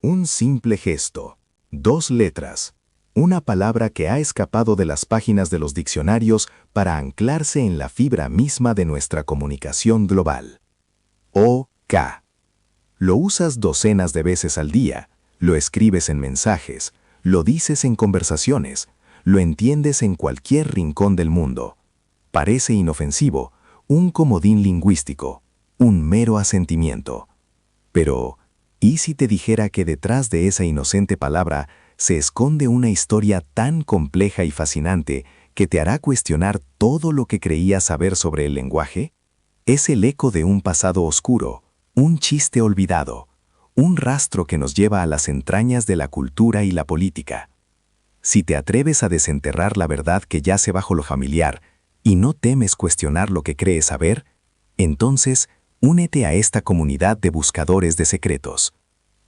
Un simple gesto, 2 letras, una palabra que ha escapado de las páginas de los diccionarios para anclarse en la fibra misma de nuestra comunicación global. OK. Lo usas docenas de veces al día, lo escribes en mensajes, lo dices en conversaciones, lo entiendes en cualquier rincón del mundo. Parece inofensivo, un comodín lingüístico, un mero asentimiento. Pero, ¿y si te dijera que detrás de esa inocente palabra se esconde una historia tan compleja y fascinante que te hará cuestionar todo lo que creías saber sobre el lenguaje? Es el eco de un pasado oscuro, un chiste olvidado, un rastro que nos lleva a las entrañas de la cultura y la política. Si te atreves a desenterrar la verdad que yace bajo lo familiar y no temes cuestionar lo que crees saber, entonces únete a esta comunidad de buscadores de secretos.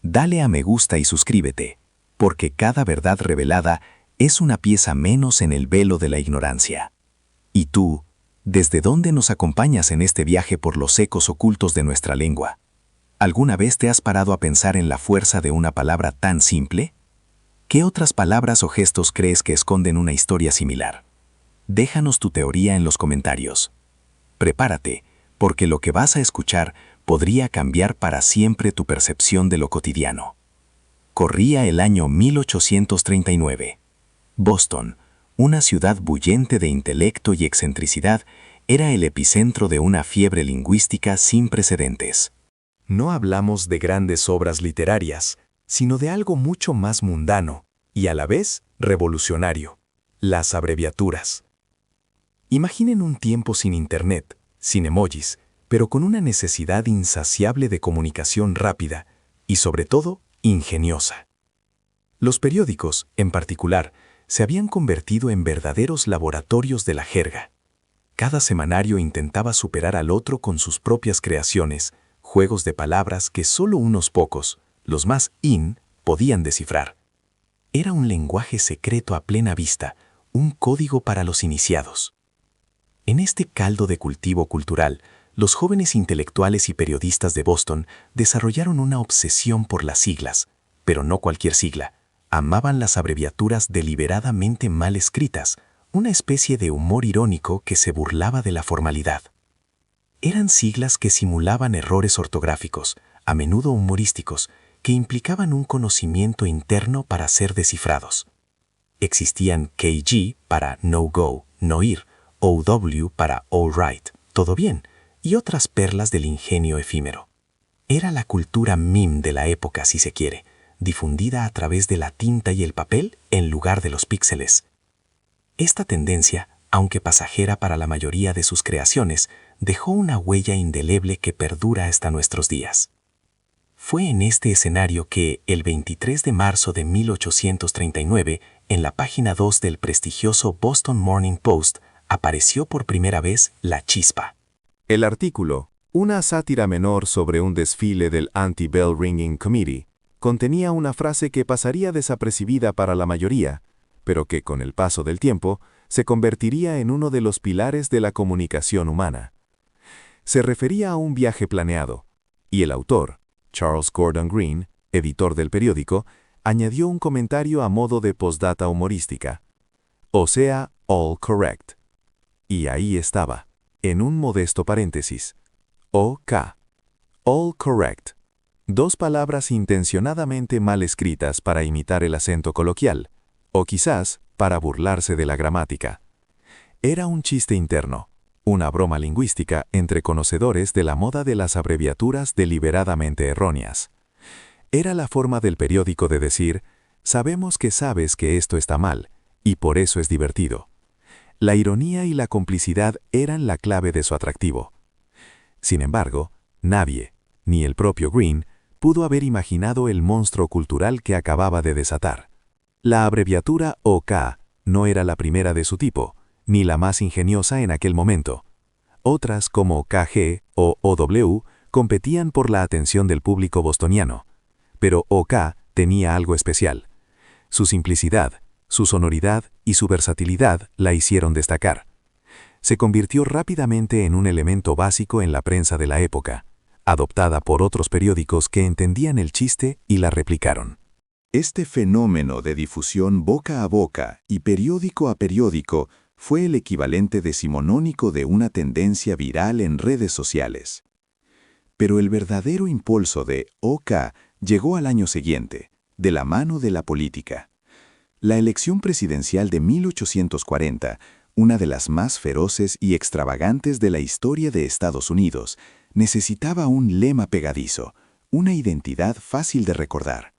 Dale a me gusta y suscríbete, porque cada verdad revelada es una pieza menos en el velo de la ignorancia. ¿Y tú, desde dónde nos acompañas en este viaje por los ecos ocultos de nuestra lengua? ¿Alguna vez te has parado a pensar en la fuerza de una palabra tan simple? ¿Qué otras palabras o gestos crees que esconden una historia similar? Déjanos tu teoría en los comentarios. Prepárate, porque lo que vas a escuchar podría cambiar para siempre tu percepción de lo cotidiano. Corría el año 1839. Boston, una ciudad bullente de intelecto y excentricidad, era el epicentro de una fiebre lingüística sin precedentes. No hablamos de grandes obras literarias, sino de algo mucho más mundano y a la vez revolucionario: las abreviaturas. Imaginen un tiempo sin internet, sin emojis, pero con una necesidad insaciable de comunicación rápida y, sobre todo, ingeniosa. Los periódicos, en particular, se habían convertido en verdaderos laboratorios de la jerga. Cada semanario intentaba superar al otro con sus propias creaciones, juegos de palabras que solo unos pocos, los más podían descifrar. Era un lenguaje secreto a plena vista, un código para los iniciados. En este caldo de cultivo cultural, los jóvenes intelectuales y periodistas de Boston desarrollaron una obsesión por las siglas, pero no cualquier sigla. Amaban las abreviaturas deliberadamente mal escritas, una especie de humor irónico que se burlaba de la formalidad. Eran siglas que simulaban errores ortográficos, a menudo humorísticos, que implicaban un conocimiento interno para ser descifrados. Existían KG para no go, no ir, OW para all right, todo bien, y otras perlas del ingenio efímero. Era la cultura meme de la época, si se quiere, difundida a través de la tinta y el papel en lugar de los píxeles. Esta tendencia, aunque pasajera para la mayoría de sus creaciones, dejó una huella indeleble que perdura hasta nuestros días. Fue en este escenario que, el 23 de marzo de 1839, en la página 2 del prestigioso Boston Morning Post, apareció por primera vez la chispa. El artículo, una sátira menor sobre un desfile del Anti-Bell Ringing Committee, contenía una frase que pasaría desapercibida para la mayoría, pero que con el paso del tiempo se convertiría en uno de los pilares de la comunicación humana. Se refería a un viaje planeado, y el autor, Charles Gordon Green, editor del periódico, añadió un comentario a modo de postdata humorística. O sea, all correct. Y ahí estaba, en un modesto paréntesis. OK. All correct. 2 palabras intencionadamente mal escritas para imitar el acento coloquial, o quizás para burlarse de la gramática. Era un chiste interno, una broma lingüística entre conocedores de la moda de las abreviaturas deliberadamente erróneas. Era la forma del periódico de decir: sabemos que sabes que esto está mal, y por eso es divertido. La ironía y la complicidad eran la clave de su atractivo. Sin embargo, nadie, ni el propio Green, pudo haber imaginado el monstruo cultural que acababa de desatar. La abreviatura OK no era la primera de su tipo, ni la más ingeniosa en aquel momento. Otras como KG o OW competían por la atención del público bostoniano, pero OK tenía algo especial. Su simplicidad, su sonoridad y su versatilidad la hicieron destacar. Se convirtió rápidamente en un elemento básico en la prensa de la época, adoptada por otros periódicos que entendían el chiste y la replicaron. Este fenómeno de difusión boca a boca y periódico a periódico fue el equivalente decimonónico de una tendencia viral en redes sociales. Pero el verdadero impulso de OK llegó al año siguiente, de la mano de la política. La elección presidencial de 1840, una de las más feroces y extravagantes de la historia de Estados Unidos, necesitaba un lema pegadizo, una identidad fácil de recordar.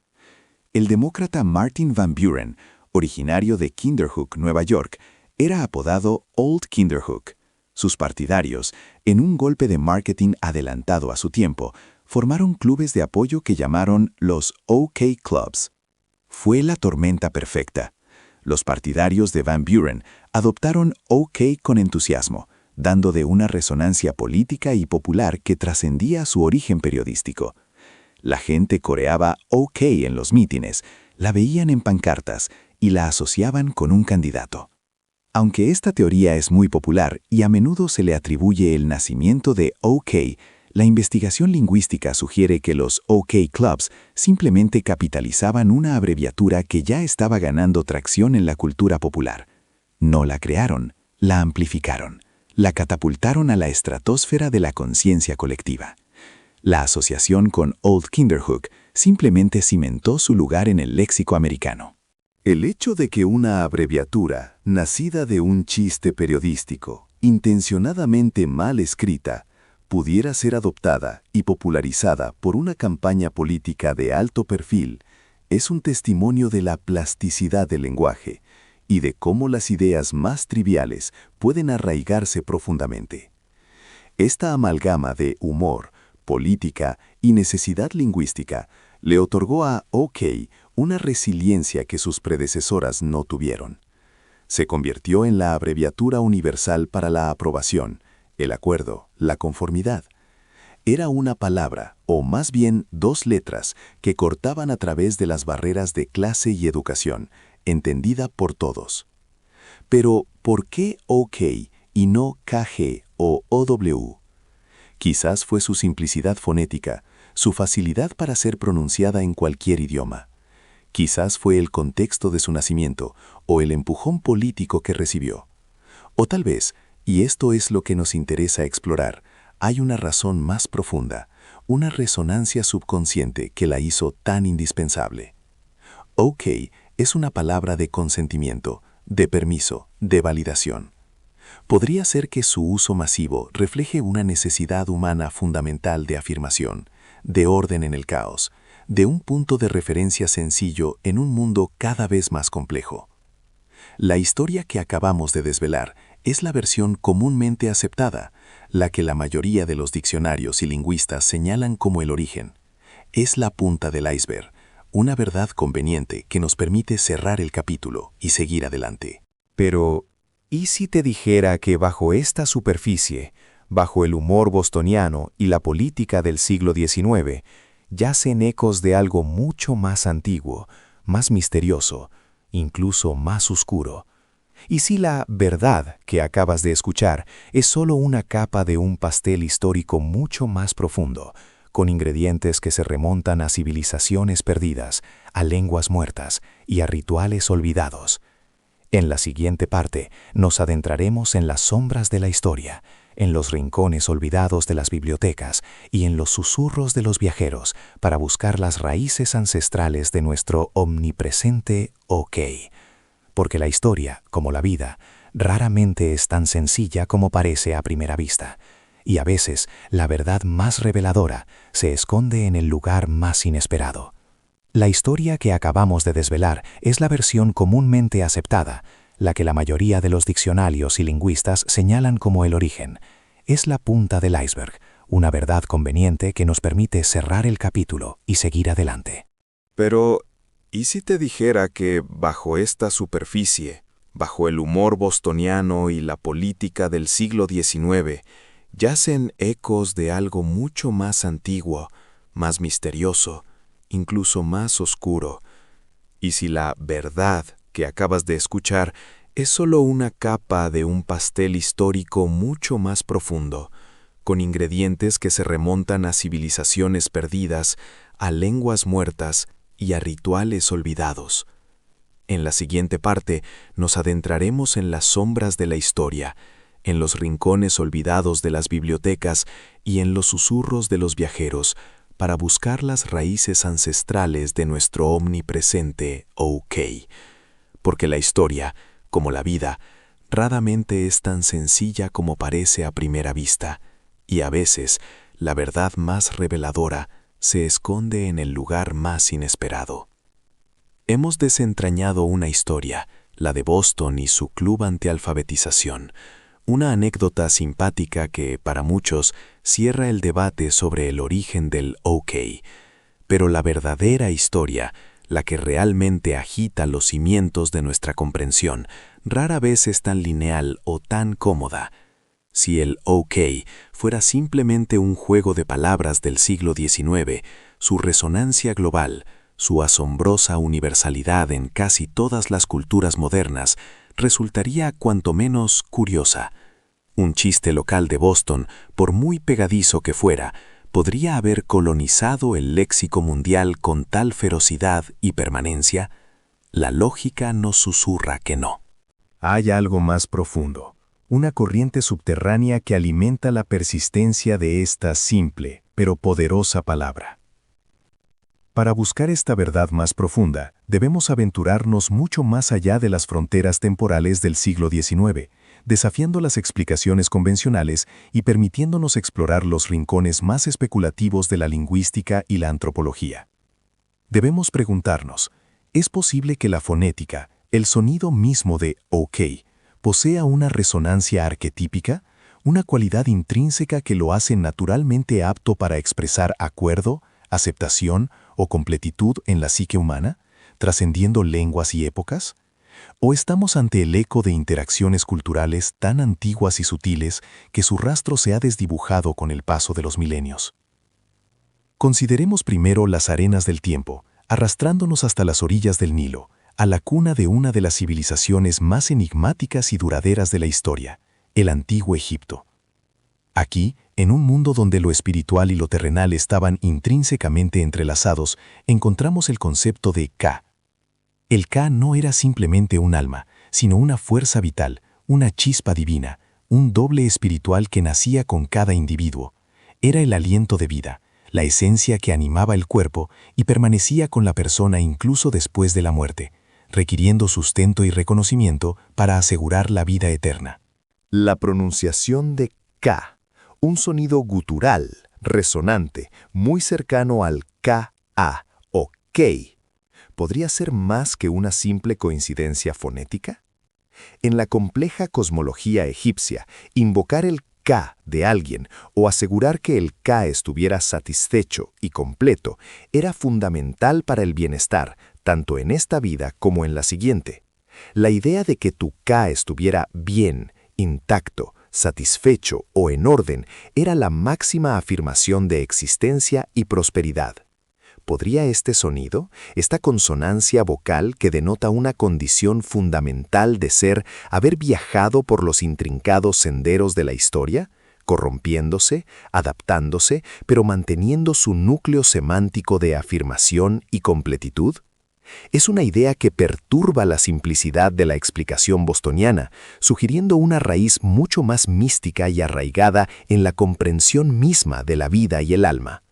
El demócrata Martin Van Buren, originario de Kinderhook, Nueva York, era apodado Old Kinderhook. Sus partidarios, en un golpe de marketing adelantado a su tiempo, formaron clubes de apoyo que llamaron los OK Clubs. Fue la tormenta perfecta. Los partidarios de Van Buren adoptaron OK con entusiasmo, dando de una resonancia política y popular que trascendía su origen periodístico. La gente coreaba OK en los mítines, la veían en pancartas y la asociaban con un candidato. Aunque esta teoría es muy popular y a menudo se le atribuye el nacimiento de OK, la investigación lingüística sugiere que los OK Clubs simplemente capitalizaban una abreviatura que ya estaba ganando tracción en la cultura popular. No la crearon, la amplificaron, la catapultaron a la estratosfera de la conciencia colectiva. La asociación con Old Kinderhook simplemente cimentó su lugar en el léxico americano. El hecho de que una abreviatura, nacida de un chiste periodístico, intencionadamente mal escrita, pudiera ser adoptada y popularizada por una campaña política de alto perfil, es un testimonio de la plasticidad del lenguaje y de cómo las ideas más triviales pueden arraigarse profundamente. Esta amalgama de humor, política y necesidad lingüística le otorgó a OK una resiliencia que sus predecesoras no tuvieron. Se convirtió en la abreviatura universal para la aprobación, el acuerdo, la conformidad. Era una palabra, o más bien dos letras, que cortaban a través de las barreras de clase y educación, entendida por todos. Pero, ¿por qué OK y no KG o OW? Quizás fue su simplicidad fonética, su facilidad para ser pronunciada en cualquier idioma. Quizás fue el contexto de su nacimiento o el empujón político que recibió. O tal vez, y esto es lo que nos interesa explorar, hay una razón más profunda, una resonancia subconsciente que la hizo tan indispensable. OK es una palabra de consentimiento, de permiso, de validación. Podría ser que su uso masivo refleje una necesidad humana fundamental de afirmación, de orden en el caos, de un punto de referencia sencillo en un mundo cada vez más complejo. La historia que acabamos de desvelar es la versión comúnmente aceptada, la que la mayoría de los diccionarios y lingüistas señalan como el origen. Es la punta del iceberg, una verdad conveniente que nos permite cerrar el capítulo y seguir adelante. Pero, ¿y si te dijera que bajo esta superficie, bajo el humor bostoniano y la política del siglo XIX, yacen ecos de algo mucho más antiguo, más misterioso, incluso más oscuro? ¿Y si la verdad que acabas de escuchar es solo una capa de un pastel histórico mucho más profundo, con ingredientes que se remontan a civilizaciones perdidas, a lenguas muertas y a rituales olvidados? En la siguiente parte nos adentraremos en las sombras de la historia, en los rincones olvidados de las bibliotecas y en los susurros de los viajeros para buscar las raíces ancestrales de nuestro omnipresente OK. Porque la historia, como la vida, raramente es tan sencilla como parece a primera vista, y a veces la verdad más reveladora se esconde en el lugar más inesperado. La historia que acabamos de desvelar es la versión comúnmente aceptada, la que la mayoría de los diccionarios y lingüistas señalan como el origen. Es la punta del iceberg, una verdad conveniente que nos permite cerrar el capítulo y seguir adelante. Pero, ¿y si te dijera que bajo esta superficie, bajo el humor bostoniano y la política del siglo XIX, yacen ecos de algo mucho más antiguo, más misterioso, incluso más oscuro? Y si la verdad que acabas de escuchar es solo una capa de un pastel histórico mucho más profundo, con ingredientes que se remontan a civilizaciones perdidas, a lenguas muertas y a rituales olvidados. En la siguiente parte nos adentraremos en las sombras de la historia, en los rincones olvidados de las bibliotecas y en los susurros de los viajeros, para buscar las raíces ancestrales de nuestro omnipresente OK. Porque la historia, como la vida, raramente es tan sencilla como parece a primera vista, y a veces la verdad más reveladora se esconde en el lugar más inesperado. Hemos desentrañado una historia, la de Boston y su club antialfabetización, una anécdota simpática que, para muchos, cierra el debate sobre el origen del OK. Pero la verdadera historia, la que realmente agita los cimientos de nuestra comprensión, rara vez es tan lineal o tan cómoda. Si el OK fuera simplemente un juego de palabras del siglo XIX, su resonancia global, su asombrosa universalidad en casi todas las culturas modernas, resultaría cuanto menos curiosa. Un chiste local de Boston, por muy pegadizo que fuera, podría haber colonizado el léxico mundial con tal ferocidad y permanencia. La lógica nos susurra que no. Hay algo más profundo, una corriente subterránea que alimenta la persistencia de esta simple, pero poderosa palabra. Para buscar esta verdad más profunda, debemos aventurarnos mucho más allá de las fronteras temporales del siglo XIX, desafiando las explicaciones convencionales y permitiéndonos explorar los rincones más especulativos de la lingüística y la antropología. Debemos preguntarnos, ¿es posible que la fonética, el sonido mismo de OK, posea una resonancia arquetípica, una cualidad intrínseca que lo hace naturalmente apto para expresar acuerdo, aceptación o completitud en la psique humana, trascendiendo lenguas y épocas? ¿O estamos ante el eco de interacciones culturales tan antiguas y sutiles que su rastro se ha desdibujado con el paso de los milenios? Consideremos primero las arenas del tiempo, arrastrándonos hasta las orillas del Nilo, a la cuna de una de las civilizaciones más enigmáticas y duraderas de la historia, el Antiguo Egipto. Aquí, en un mundo donde lo espiritual y lo terrenal estaban intrínsecamente entrelazados, encontramos el concepto de Ka. El Ka no era simplemente un alma, sino una fuerza vital, una chispa divina, un doble espiritual que nacía con cada individuo. Era el aliento de vida, la esencia que animaba el cuerpo y permanecía con la persona incluso después de la muerte, requiriendo sustento y reconocimiento para asegurar la vida eterna. La pronunciación de Ka, un sonido gutural, resonante, muy cercano al Ka-A o Kei, ¿podría ser más que una simple coincidencia fonética? En la compleja cosmología egipcia, invocar el Ka de alguien o asegurar que el Ka estuviera satisfecho y completo era fundamental para el bienestar, tanto en esta vida como en la siguiente. La idea de que tu Ka estuviera bien, intacto, satisfecho o en orden era la máxima afirmación de existencia y prosperidad. ¿Podría este sonido, esta consonancia vocal que denota una condición fundamental de ser, haber viajado por los intrincados senderos de la historia, corrompiéndose, adaptándose, pero manteniendo su núcleo semántico de afirmación y completitud? Es una idea que perturba la simplicidad de la explicación bostoniana, sugiriendo una raíz mucho más mística y arraigada en la comprensión misma de la vida y el alma.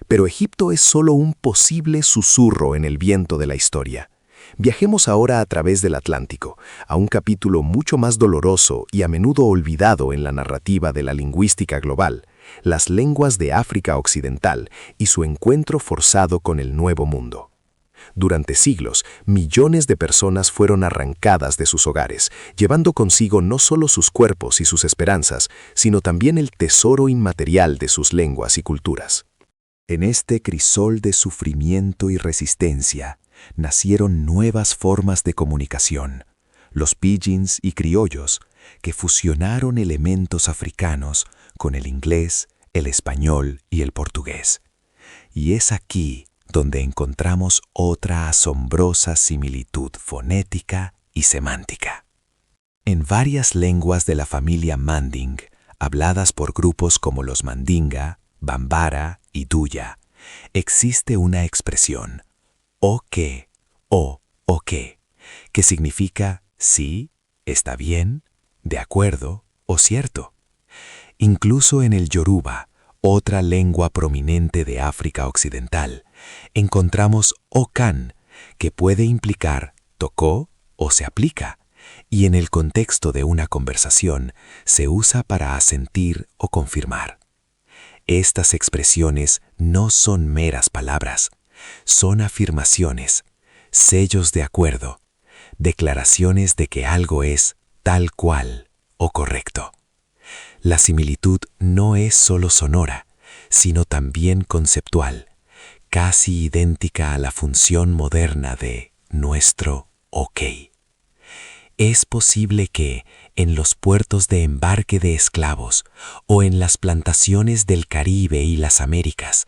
Pero Egipto es solo un posible susurro en el viento de la historia. Viajemos ahora a través del Atlántico, a un capítulo mucho más doloroso y a menudo olvidado en la narrativa de la lingüística global, las lenguas de África Occidental y su encuentro forzado con el Nuevo Mundo. Durante siglos, millones de personas fueron arrancadas de sus hogares, llevando consigo no solo sus cuerpos y sus esperanzas, sino también el tesoro inmaterial de sus lenguas y culturas. En este crisol de sufrimiento y resistencia, nacieron nuevas formas de comunicación, los pidgins y criollos, que fusionaron elementos africanos con el inglés, el español y el portugués. Y es aquí donde encontramos otra asombrosa similitud fonética y semántica. En varias lenguas de la familia Manding, habladas por grupos como los Mandinga, Bambara y Duya, existe una expresión, ok, o ok, que significa sí, está bien, de acuerdo o cierto. Incluso en el Yoruba, otra lengua prominente de África Occidental, encontramos okan, que puede implicar tocó o se aplica, y en el contexto de una conversación se usa para asentir o confirmar. Estas expresiones no son meras palabras, son afirmaciones, sellos de acuerdo, declaraciones de que algo es tal cual o correcto. La similitud no es solo sonora, sino también conceptual, casi idéntica a la función moderna de nuestro ok. Es posible que, en los puertos de embarque de esclavos o en las plantaciones del Caribe y las Américas,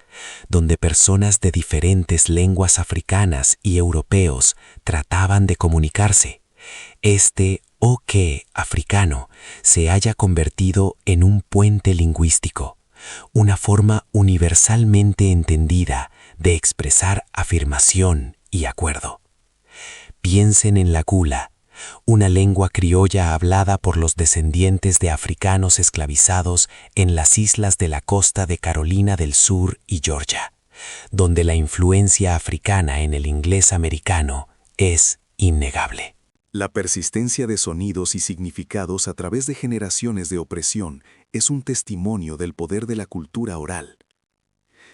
donde personas de diferentes lenguas africanas y europeos trataban de comunicarse, este ok africano se haya convertido en un puente lingüístico, una forma universalmente entendida de expresar afirmación y acuerdo. Piensen en la gula, una lengua criolla hablada por los descendientes de africanos esclavizados en las islas de la costa de Carolina del Sur y Georgia, donde la influencia africana en el inglés americano es innegable. La persistencia de sonidos y significados a través de generaciones de opresión es un testimonio del poder de la cultura oral.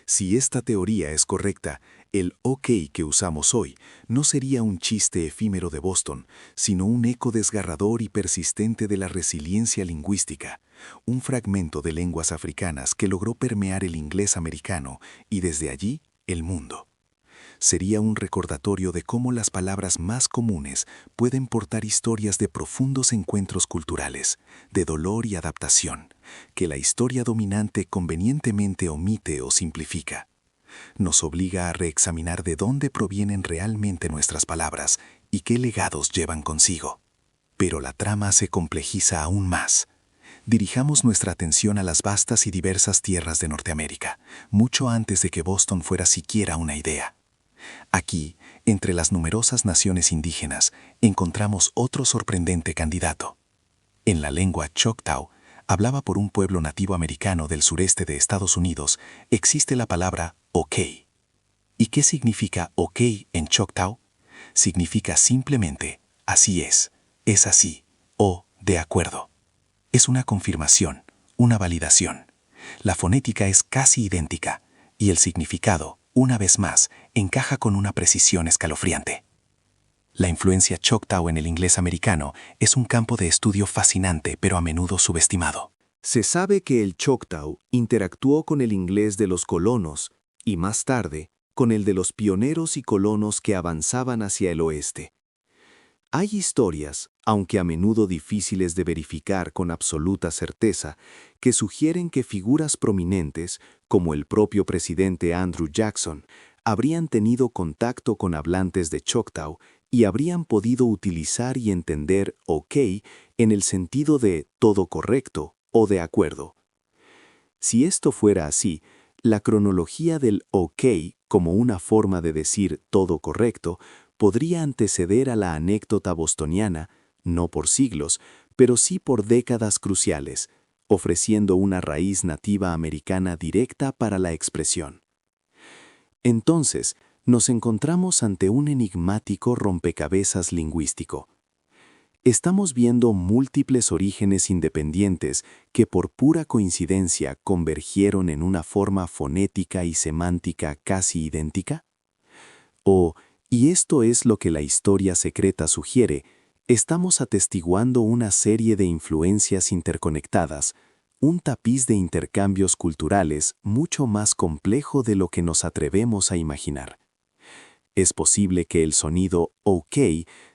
Si esta teoría es correcta, el OK que usamos hoy no sería un chiste efímero de Boston, sino un eco desgarrador y persistente de la resiliencia lingüística, un fragmento de lenguas africanas que logró permear el inglés americano y desde allí el mundo. Sería un recordatorio de cómo las palabras más comunes pueden portar historias de profundos encuentros culturales, de dolor y adaptación, que la historia dominante convenientemente omite o simplifica. Nos obliga a reexaminar de dónde provienen realmente nuestras palabras y qué legados llevan consigo. Pero la trama se complejiza aún más. Dirijamos nuestra atención a las vastas y diversas tierras de Norteamérica, mucho antes de que Boston fuera siquiera una idea. Aquí, entre las numerosas naciones indígenas, encontramos otro sorprendente candidato. En la lengua Choctaw, hablada por un pueblo nativo americano del sureste de Estados Unidos, existe la palabra OK. ¿Y qué significa OK en Choctaw? Significa simplemente así es así, o de acuerdo. Es una confirmación, una validación. La fonética es casi idéntica y el significado, una vez más, encaja con una precisión escalofriante. La influencia Choctaw en el inglés americano es un campo de estudio fascinante pero a menudo subestimado. Se sabe que el Choctaw interactuó con el inglés de los colonos y más tarde con el de los pioneros y colonos que avanzaban hacia el oeste. Hay historias, aunque a menudo difíciles de verificar con absoluta certeza, que sugieren que figuras prominentes, como el propio presidente Andrew Jackson, habrían tenido contacto con hablantes de Choctaw y habrían podido utilizar y entender OK en el sentido de todo correcto o de acuerdo. Si esto fuera así, la cronología del OK como una forma de decir todo correcto podría anteceder a la anécdota bostoniana, no por siglos, pero sí por décadas cruciales, ofreciendo una raíz nativa americana directa para la expresión. Entonces, nos encontramos ante un enigmático rompecabezas lingüístico. Estamos viendo múltiples orígenes independientes que por pura coincidencia convergieron en una forma fonética y semántica casi idéntica. ¿O, y esto es lo que la historia secreta sugiere, estamos atestiguando una serie de influencias interconectadas, un tapiz de intercambios culturales mucho más complejo de lo que nos atrevemos a imaginar? Es posible que el sonido OK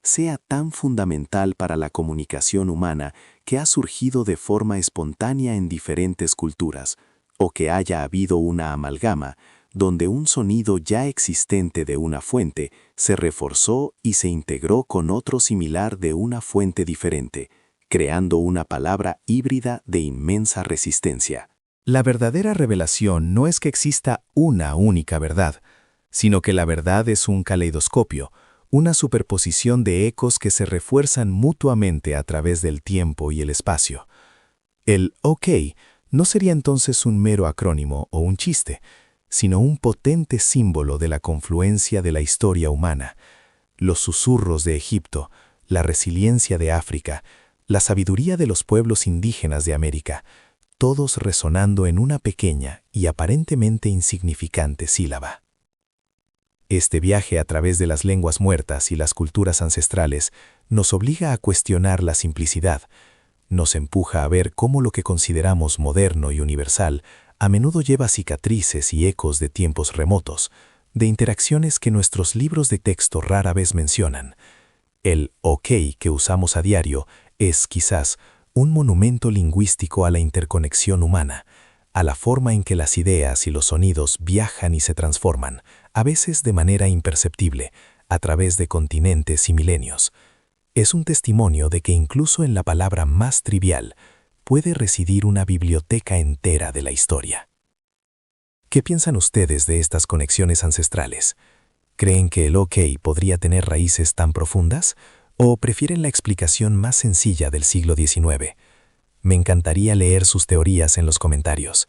sea tan fundamental para la comunicación humana que ha surgido de forma espontánea en diferentes culturas, o que haya habido una amalgama, donde un sonido ya existente de una fuente se reforzó y se integró con otro similar de una fuente diferente, creando una palabra híbrida de inmensa resistencia. La verdadera revelación no es que exista una única verdad, sino que la verdad es un caleidoscopio, una superposición de ecos que se refuerzan mutuamente a través del tiempo y el espacio. El OK no sería entonces un mero acrónimo o un chiste, sino un potente símbolo de la confluencia de la historia humana. Los susurros de Egipto, la resiliencia de África, la sabiduría de los pueblos indígenas de América, todos resonando en una pequeña y aparentemente insignificante sílaba. Este viaje a través de las lenguas muertas y las culturas ancestrales nos obliga a cuestionar la simplicidad, nos empuja a ver cómo lo que consideramos moderno y universal a menudo lleva cicatrices y ecos de tiempos remotos, de interacciones que nuestros libros de texto rara vez mencionan. El OK que usamos a diario es, quizás, un monumento lingüístico a la interconexión humana, a la forma en que las ideas y los sonidos viajan y se transforman, a veces de manera imperceptible, a través de continentes y milenios. Es un testimonio de que incluso en la palabra más trivial puede residir una biblioteca entera de la historia. ¿Qué piensan ustedes de estas conexiones ancestrales? ¿Creen que el OK podría tener raíces tan profundas? ¿O prefieren la explicación más sencilla del siglo XIX? Me encantaría leer sus teorías en los comentarios.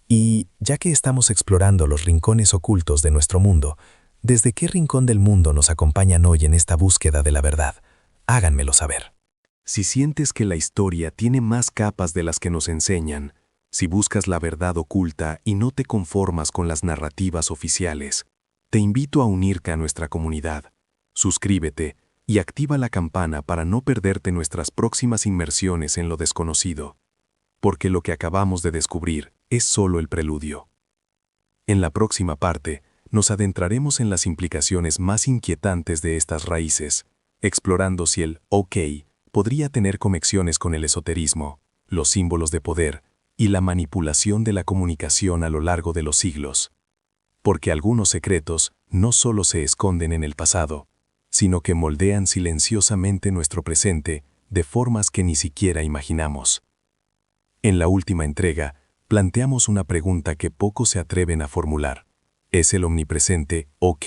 Y, ya que estamos explorando los rincones ocultos de nuestro mundo, ¿desde qué rincón del mundo nos acompañan hoy en esta búsqueda de la verdad? Háganmelo saber. Si sientes que la historia tiene más capas de las que nos enseñan, si buscas la verdad oculta y no te conformas con las narrativas oficiales, te invito a unirte a nuestra comunidad. Suscríbete y activa la campana para no perderte nuestras próximas inmersiones en lo desconocido, porque lo que acabamos de descubrir es solo el preludio. En la próxima parte, nos adentraremos en las implicaciones más inquietantes de estas raíces, explorando si el OK podría tener conexiones con el esoterismo, los símbolos de poder y la manipulación de la comunicación a lo largo de los siglos. Porque algunos secretos no solo se esconden en el pasado, sino que moldean silenciosamente nuestro presente de formas que ni siquiera imaginamos. En la última entrega, planteamos una pregunta que pocos se atreven a formular. ¿Es el omnipresente OK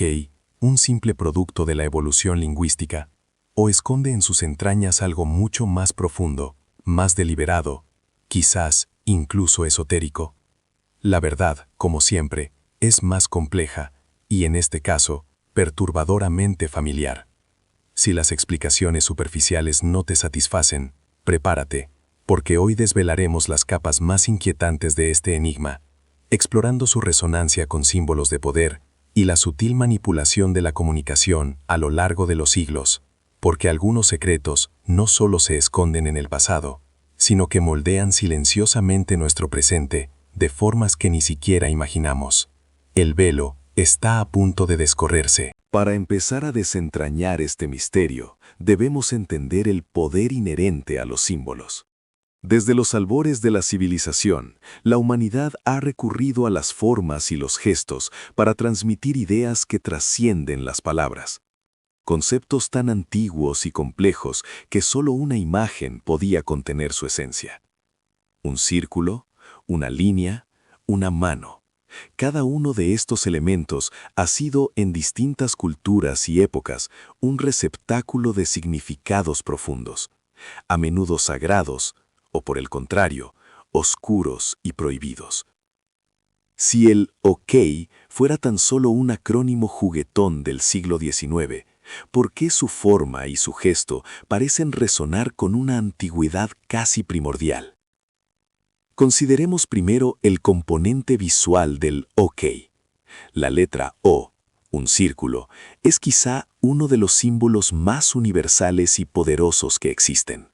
un simple producto de la evolución lingüística? ¿O esconde en sus entrañas algo mucho más profundo, más deliberado, quizás incluso esotérico? La verdad, como siempre, es más compleja y, en este caso, perturbadoramente familiar. Si las explicaciones superficiales no te satisfacen, prepárate, porque hoy desvelaremos las capas más inquietantes de este enigma, explorando su resonancia con símbolos de poder y la sutil manipulación de la comunicación a lo largo de los siglos, porque algunos secretos no solo se esconden en el pasado, sino que moldean silenciosamente nuestro presente de formas que ni siquiera imaginamos. El velo está a punto de descorrerse. Para empezar a desentrañar este misterio, debemos entender el poder inherente a los símbolos. Desde los albores de la civilización, la humanidad ha recurrido a las formas y los gestos para transmitir ideas que trascienden las palabras. Conceptos tan antiguos y complejos que solo una imagen podía contener su esencia. Un círculo, una línea, una mano. Cada uno de estos elementos ha sido, en distintas culturas y épocas, un receptáculo de significados profundos, a menudo sagrados, o por el contrario, oscuros y prohibidos. Si el OK fuera tan solo un acrónimo juguetón del siglo XIX, ¿por qué su forma y su gesto parecen resonar con una antigüedad casi primordial? Consideremos primero el componente visual del OK. La letra O, un círculo, es quizá uno de los símbolos más universales y poderosos que existen.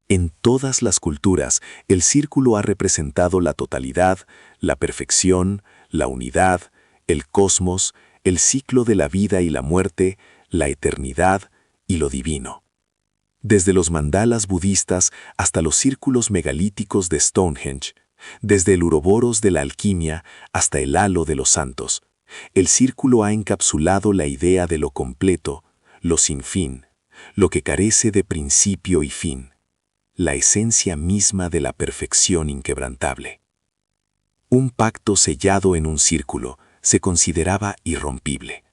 En todas las culturas, el círculo ha representado la totalidad, la perfección, la unidad, el cosmos, el ciclo de la vida y la muerte, la eternidad y lo divino. Desde los mandalas budistas hasta los círculos megalíticos de Stonehenge, desde el uroboros de la alquimia hasta el halo de los santos, el círculo ha encapsulado la idea de lo completo, lo sin fin, lo que carece de principio y fin. la esencia misma de la perfección inquebrantable. Un pacto sellado en un círculo se consideraba irrompible.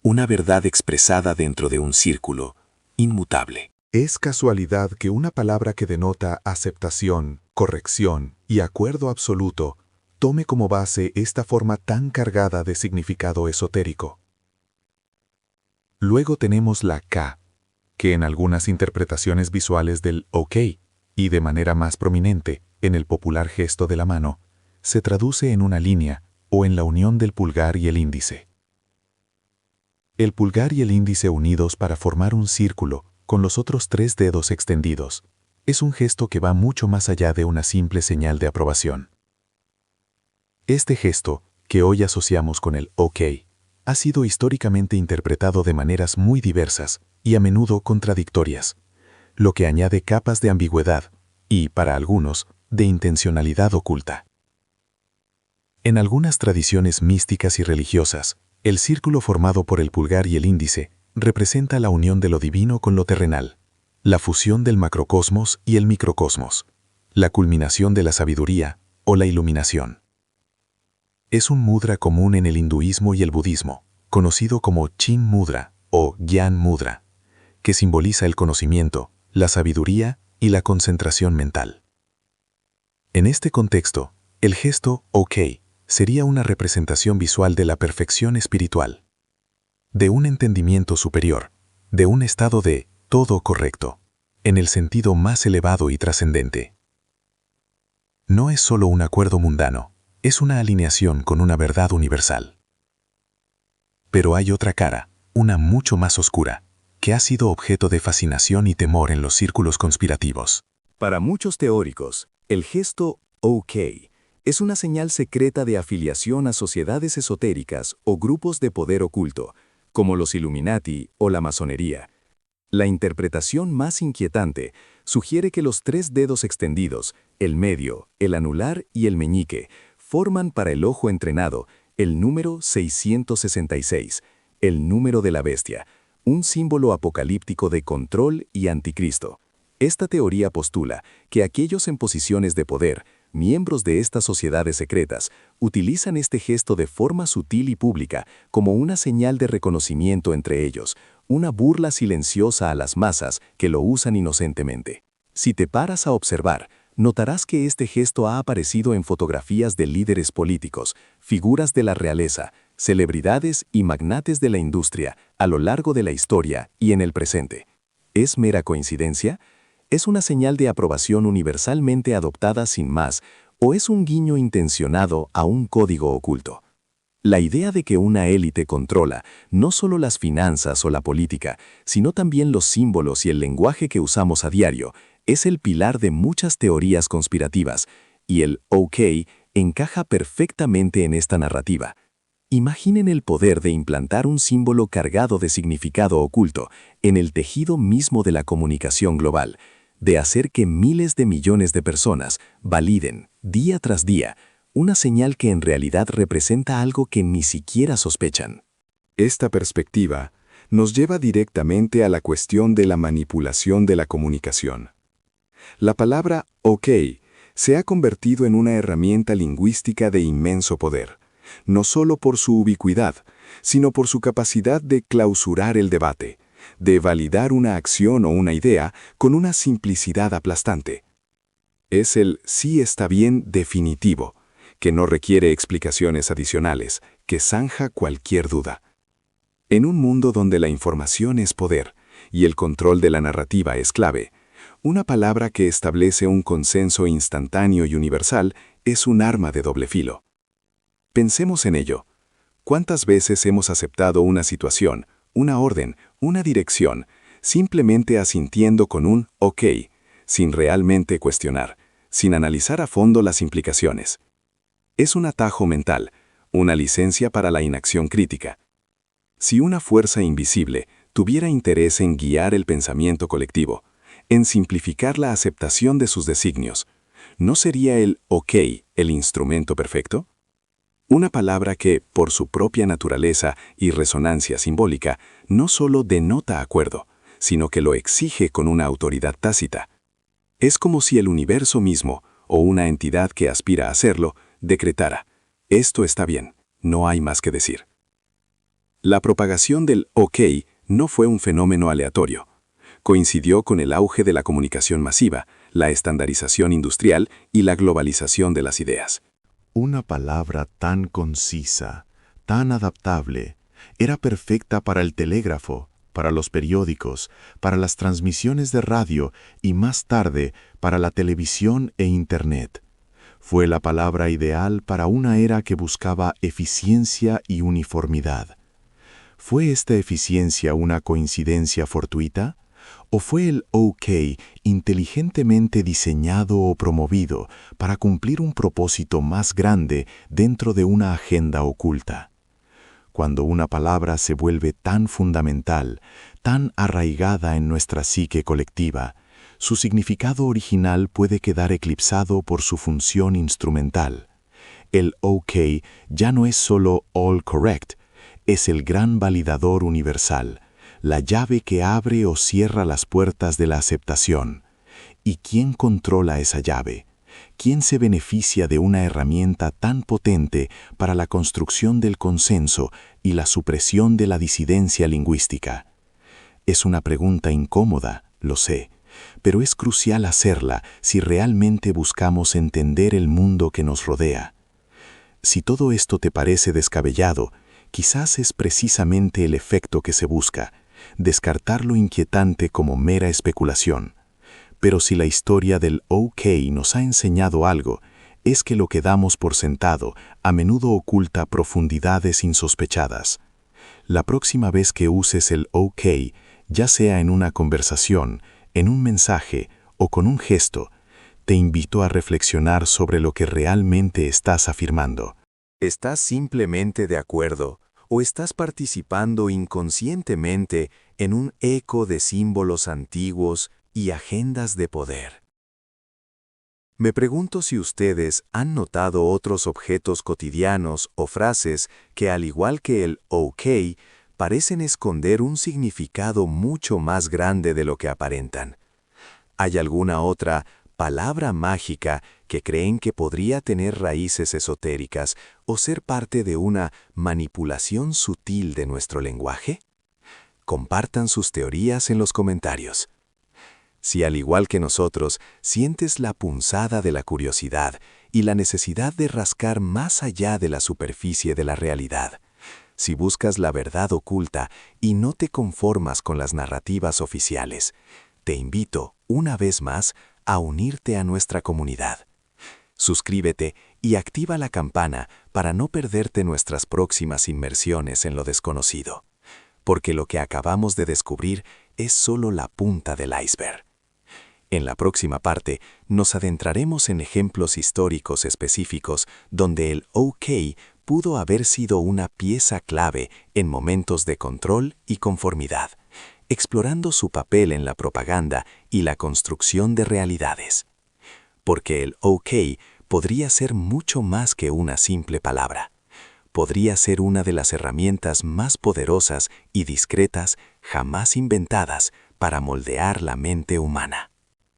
Una verdad expresada dentro de un círculo, inmutable. Es casualidad que una palabra que denota aceptación, corrección y acuerdo absoluto tome como base esta forma tan cargada de significado esotérico. Luego tenemos la K, que en algunas interpretaciones visuales del OK, y de manera más prominente en el popular gesto de la mano, se traduce en una línea o en la unión del pulgar y el índice. El pulgar y el índice unidos para formar un círculo con los otros 3 dedos extendidos es un gesto que va mucho más allá de una simple señal de aprobación. Este gesto, que hoy asociamos con el OK, ha sido históricamente interpretado de maneras muy diversas y a menudo contradictorias, lo que añade capas de ambigüedad y, para algunos, de intencionalidad oculta. En algunas tradiciones místicas y religiosas, el círculo formado por el pulgar y el índice representa la unión de lo divino con lo terrenal, la fusión del macrocosmos y el microcosmos, la culminación de la sabiduría o la iluminación. Es un mudra común en el hinduismo y el budismo, conocido como Chin Mudra o Gyan Mudra, que simboliza el conocimiento, la sabiduría y la concentración mental. En este contexto, el gesto OK sería una representación visual de la perfección espiritual, de un entendimiento superior, de un estado de todo correcto, en el sentido más elevado y trascendente. No es solo un acuerdo mundano, es una alineación con una verdad universal. Pero hay otra cara, una mucho más oscura, que ha sido objeto de fascinación y temor en los círculos conspirativos. Para muchos teóricos, el gesto OK es una señal secreta de afiliación a sociedades esotéricas o grupos de poder oculto, como los Illuminati o la masonería. La interpretación más inquietante sugiere que los 3 dedos extendidos, el medio, el anular y el meñique, forman para el ojo entrenado el número 666, el número de la bestia, un símbolo apocalíptico de control y anticristo. Esta teoría postula que aquellos en posiciones de poder, miembros de estas sociedades secretas, utilizan este gesto de forma sutil y pública como una señal de reconocimiento entre ellos, una burla silenciosa a las masas que lo usan inocentemente. Si te paras a observar, notarás que este gesto ha aparecido en fotografías de líderes políticos, figuras de la realeza, celebridades y magnates de la industria a lo largo de la historia y en el presente. ¿Es mera coincidencia? ¿Es una señal de aprobación universalmente adoptada sin más, o es un guiño intencionado a un código oculto? La idea de que una élite controla no solo las finanzas o la política, sino también los símbolos y el lenguaje que usamos a diario, es el pilar de muchas teorías conspirativas, y el OK encaja perfectamente en esta narrativa. Imaginen el poder de implantar un símbolo cargado de significado oculto en el tejido mismo de la comunicación global, de hacer que miles de millones de personas validen, día tras día, una señal que en realidad representa algo que ni siquiera sospechan. Esta perspectiva nos lleva directamente a la cuestión de la manipulación de la comunicación. La palabra OK se ha convertido en una herramienta lingüística de inmenso poder, no solo por su ubicuidad, sino por su capacidad de clausurar el debate, de validar una acción o una idea con una simplicidad aplastante. Es el sí está bien definitivo, que no requiere explicaciones adicionales, que zanja cualquier duda. En un mundo donde la información es poder y el control de la narrativa es clave, una palabra que establece un consenso instantáneo y universal es un arma de doble filo. Pensemos en ello. ¿Cuántas veces hemos aceptado una situación, una orden, una dirección, simplemente asintiendo con un OK, sin realmente cuestionar, sin analizar a fondo las implicaciones? Es un atajo mental, una licencia para la inacción crítica. Si una fuerza invisible tuviera interés en guiar el pensamiento colectivo, en simplificar la aceptación de sus designios, ¿no sería el OK el instrumento perfecto? Una palabra que, por su propia naturaleza y resonancia simbólica, no solo denota acuerdo, sino que lo exige con una autoridad tácita. Es como si el universo mismo, o una entidad que aspira a hacerlo, decretara: esto está bien, no hay más que decir. La propagación del OK no fue un fenómeno aleatorio. Coincidió con el auge de la comunicación masiva, la estandarización industrial y la globalización de las ideas. Una palabra tan concisa, tan adaptable, era perfecta para el telégrafo, para los periódicos, para las transmisiones de radio y más tarde para la televisión e Internet. Fue la palabra ideal para una era que buscaba eficiencia y uniformidad. ¿Fue esta eficiencia una coincidencia fortuita? ¿O fue el OK inteligentemente diseñado o promovido para cumplir un propósito más grande dentro de una agenda oculta? Cuando una palabra se vuelve tan fundamental, tan arraigada en nuestra psique colectiva, su significado original puede quedar eclipsado por su función instrumental. El OK ya no es solo all correct, es el gran validador universal, la llave que abre o cierra las puertas de la aceptación. ¿Y quién controla esa llave? ¿Quién se beneficia de una herramienta tan potente para la construcción del consenso y la supresión de la disidencia lingüística? Es una pregunta incómoda, lo sé, pero es crucial hacerla si realmente buscamos entender el mundo que nos rodea. Si todo esto te parece descabellado, quizás es precisamente el efecto que se busca: descartar lo inquietante como mera especulación. Pero si la historia del OK nos ha enseñado algo, es que lo que damos por sentado a menudo oculta profundidades insospechadas. La próxima vez que uses el OK, ya sea en una conversación, en un mensaje o con un gesto, te invito a reflexionar sobre lo que realmente estás afirmando. ¿Estás simplemente de acuerdo o estás participando inconscientemente en un eco de símbolos antiguos y agendas de poder? Me pregunto si ustedes han notado otros objetos cotidianos o frases que, al igual que el OK, parecen esconder un significado mucho más grande de lo que aparentan. ¿Hay alguna otra palabra mágica que creen que podría tener raíces esotéricas o ser parte de una manipulación sutil de nuestro lenguaje? Compartan sus teorías en los comentarios. Si al igual que nosotros sientes la punzada de la curiosidad y la necesidad de rascar más allá de la superficie de la realidad, si buscas la verdad oculta y no te conformas con las narrativas oficiales, te invito, una vez más, a unirte a nuestra comunidad. Suscríbete y activa la campana para no perderte nuestras próximas inmersiones en lo desconocido, porque lo que acabamos de descubrir es solo la punta del iceberg. En la próxima parte, nos adentraremos en ejemplos históricos específicos donde el OK pudo haber sido una pieza clave en momentos de control y conformidad, explorando su papel en la propaganda y la construcción de realidades. Porque el OK podría ser mucho más que una simple palabra. Podría ser una de las herramientas más poderosas y discretas jamás inventadas para moldear la mente humana.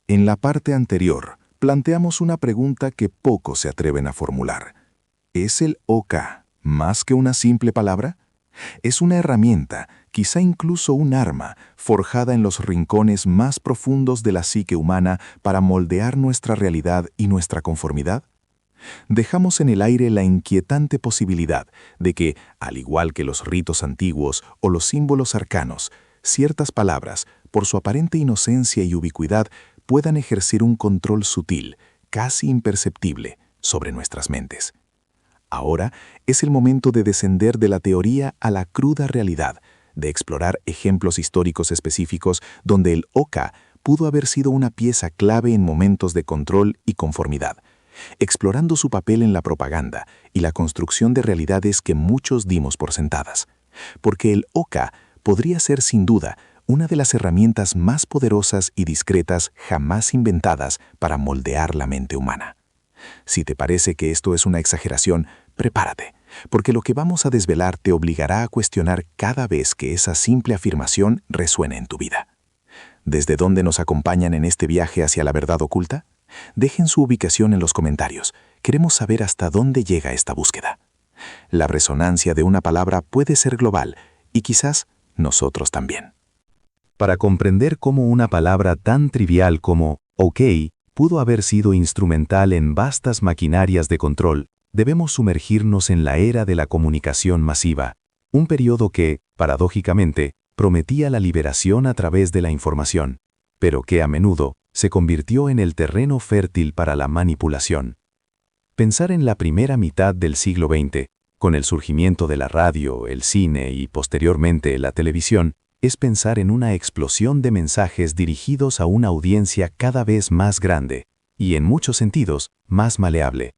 En la parte anterior, planteamos una pregunta que pocos se atreven a formular. ¿Es el OK más que una simple palabra? Es una herramienta, quizá incluso un arma, forjada en los rincones más profundos de la psique humana para moldear nuestra realidad y nuestra conformidad. Dejamos en el aire la inquietante posibilidad de que, al igual que los ritos antiguos o los símbolos arcanos, ciertas palabras, por su aparente inocencia y ubicuidad, puedan ejercer un control sutil, casi imperceptible, sobre nuestras mentes. Ahora es el momento de descender de la teoría a la cruda realidad, de explorar ejemplos históricos específicos donde el OK pudo haber sido una pieza clave en momentos de control y conformidad, explorando su papel en la propaganda y la construcción de realidades que muchos dimos por sentadas. Porque el OK podría ser sin duda una de las herramientas más poderosas y discretas jamás inventadas para moldear la mente humana. Si te parece que esto es una exageración, prepárate, porque lo que vamos a desvelar te obligará a cuestionar cada vez que esa simple afirmación resuene en tu vida. ¿Desde dónde nos acompañan en este viaje hacia la verdad oculta? Dejen su ubicación en los comentarios. Queremos saber hasta dónde llega esta búsqueda. La resonancia de una palabra puede ser global y quizás nosotros también. Para comprender cómo una palabra tan trivial como OK pudo haber sido instrumental en vastas maquinarias de control, debemos sumergirnos en la era de la comunicación masiva, un periodo que, paradójicamente, prometía la liberación a través de la información, pero que a menudo se convirtió en el terreno fértil para la manipulación. Pensar en la primera mitad del siglo XX, con el surgimiento de la radio, el cine y posteriormente la televisión, es pensar en una explosión de mensajes dirigidos a una audiencia cada vez más grande y, en muchos sentidos, más maleable.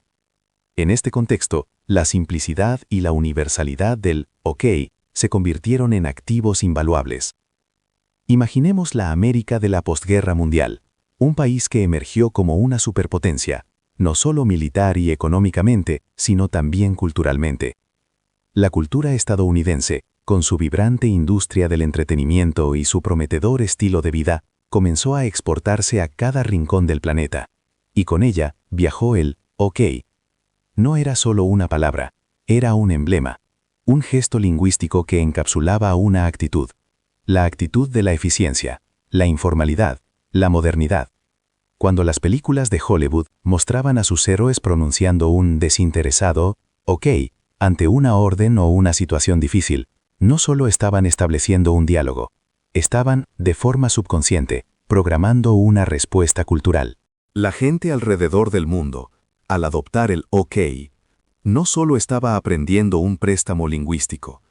En este contexto, la simplicidad y la universalidad del OK se convirtieron en activos invaluables. Imaginemos la América de la posguerra mundial, un país que emergió como una superpotencia, no solo militar y económicamente, sino también culturalmente. La cultura estadounidense, con su vibrante industria del entretenimiento y su prometedor estilo de vida, comenzó a exportarse a cada rincón del planeta, y con ella viajó el OK. No era solo una palabra, era un emblema, un gesto lingüístico que encapsulaba una actitud, la actitud de la eficiencia, la informalidad, la modernidad. Cuando las películas de Hollywood mostraban a sus héroes pronunciando un desinteresado OK ante una orden o una situación difícil, no solo estaban estableciendo un diálogo, estaban, de forma subconsciente, programando una respuesta cultural. La gente alrededor del mundo, al adoptar el OK, no solo estaba aprendiendo un préstamo lingüístico,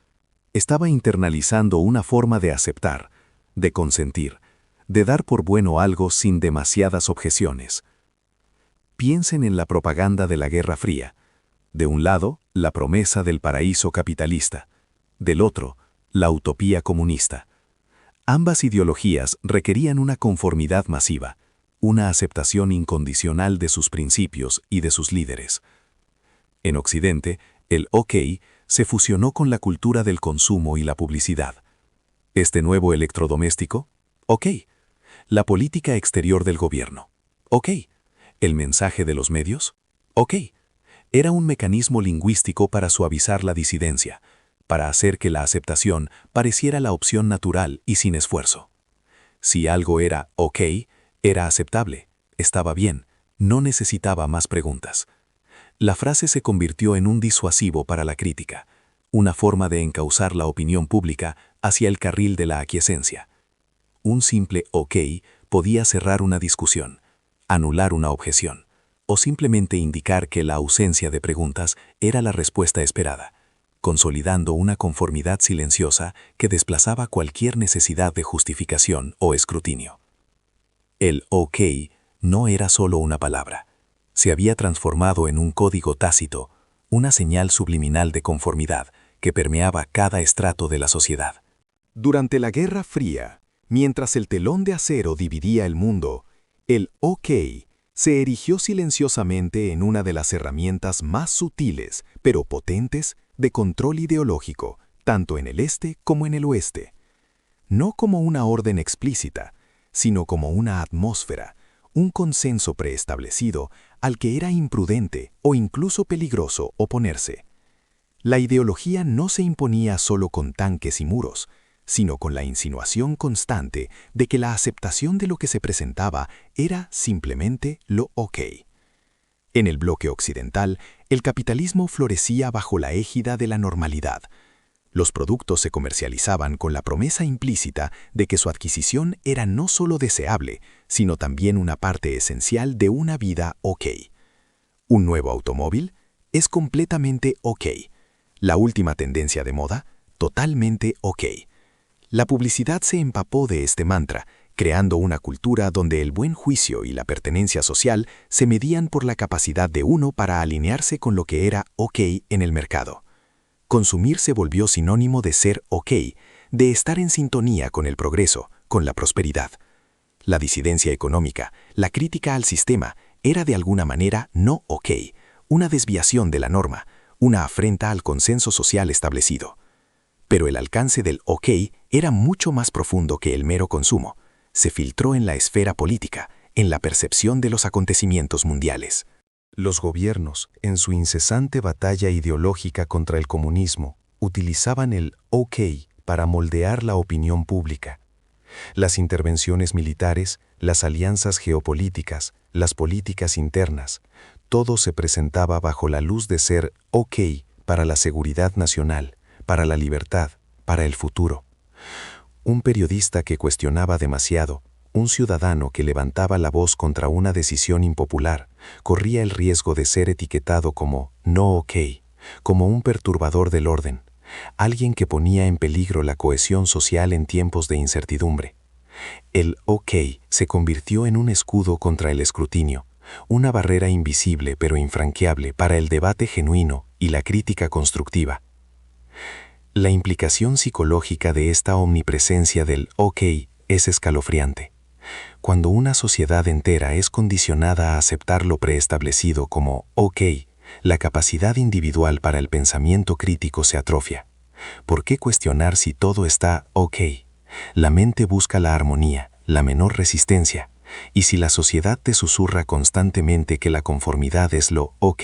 estaba internalizando una forma de aceptar, de consentir, de dar por bueno algo sin demasiadas objeciones. Piensen en la propaganda de la Guerra Fría. De un lado, la promesa del paraíso capitalista. Del otro, la utopía comunista. Ambas ideologías requerían una conformidad masiva, una aceptación incondicional de sus principios y de sus líderes. En Occidente, el OK se fusionó con la cultura del consumo y la publicidad. Este nuevo electrodoméstico, OK. La política exterior del gobierno, OK. El mensaje de los medios, OK. Era un mecanismo lingüístico para suavizar la disidencia, para hacer que la aceptación pareciera la opción natural y sin esfuerzo. Si algo era OK, era aceptable, estaba bien, no necesitaba más preguntas. La frase se convirtió en un disuasivo para la crítica, una forma de encauzar la opinión pública hacia el carril de la aquiescencia. Un simple OK podía cerrar una discusión, anular una objeción, o simplemente indicar que la ausencia de preguntas era la respuesta esperada, consolidando una conformidad silenciosa que desplazaba cualquier necesidad de justificación o escrutinio. El OK no era solo una palabra. Se había transformado en un código tácito, una señal subliminal de conformidad que permeaba cada estrato de la sociedad. Durante la Guerra Fría, mientras el telón de acero dividía el mundo, el OK se erigió silenciosamente en una de las herramientas más sutiles, pero potentes, de control ideológico, tanto en el este como en el oeste. No como una orden explícita, sino como una atmósfera, un consenso preestablecido al que era imprudente o incluso peligroso oponerse. La ideología no se imponía solo con tanques y muros, sino con la insinuación constante de que la aceptación de lo que se presentaba era simplemente lo OK. En el bloque occidental, el capitalismo florecía bajo la égida de la normalidad. Los productos se comercializaban con la promesa implícita de que su adquisición era no solo deseable, sino también una parte esencial de una vida OK. Un nuevo automóvil es completamente OK. La última tendencia de moda, totalmente OK. La publicidad se empapó de este mantra, creando una cultura donde el buen juicio y la pertenencia social se medían por la capacidad de uno para alinearse con lo que era OK en el mercado. Consumir se volvió sinónimo de ser OK, de estar en sintonía con el progreso, con la prosperidad. La disidencia económica, la crítica al sistema, era de alguna manera no OK, una desviación de la norma, una afrenta al consenso social establecido. Pero el alcance del OK era mucho más profundo que el mero consumo. se filtró en la esfera política, en la percepción de los acontecimientos mundiales. Los gobiernos, en su incesante batalla ideológica contra el comunismo, utilizaban el OK para moldear la opinión pública. Las intervenciones militares, las alianzas geopolíticas, las políticas internas, todo se presentaba bajo la luz de ser OK para la seguridad nacional, para la libertad, para el futuro. Un periodista que cuestionaba demasiado, un ciudadano que levantaba la voz contra una decisión impopular, corría el riesgo de ser etiquetado como no OK, como un perturbador del orden, alguien que ponía en peligro la cohesión social en tiempos de incertidumbre. El OK se convirtió en un escudo contra el escrutinio, una barrera invisible pero infranqueable para el debate genuino y la crítica constructiva. La implicación psicológica de esta omnipresencia del OK es escalofriante. Cuando una sociedad entera es condicionada a aceptar lo preestablecido como OK, la capacidad individual para el pensamiento crítico se atrofia. ¿Por qué cuestionar si todo está OK? La mente busca la armonía, la menor resistencia, y si la sociedad te susurra constantemente que la conformidad es lo OK,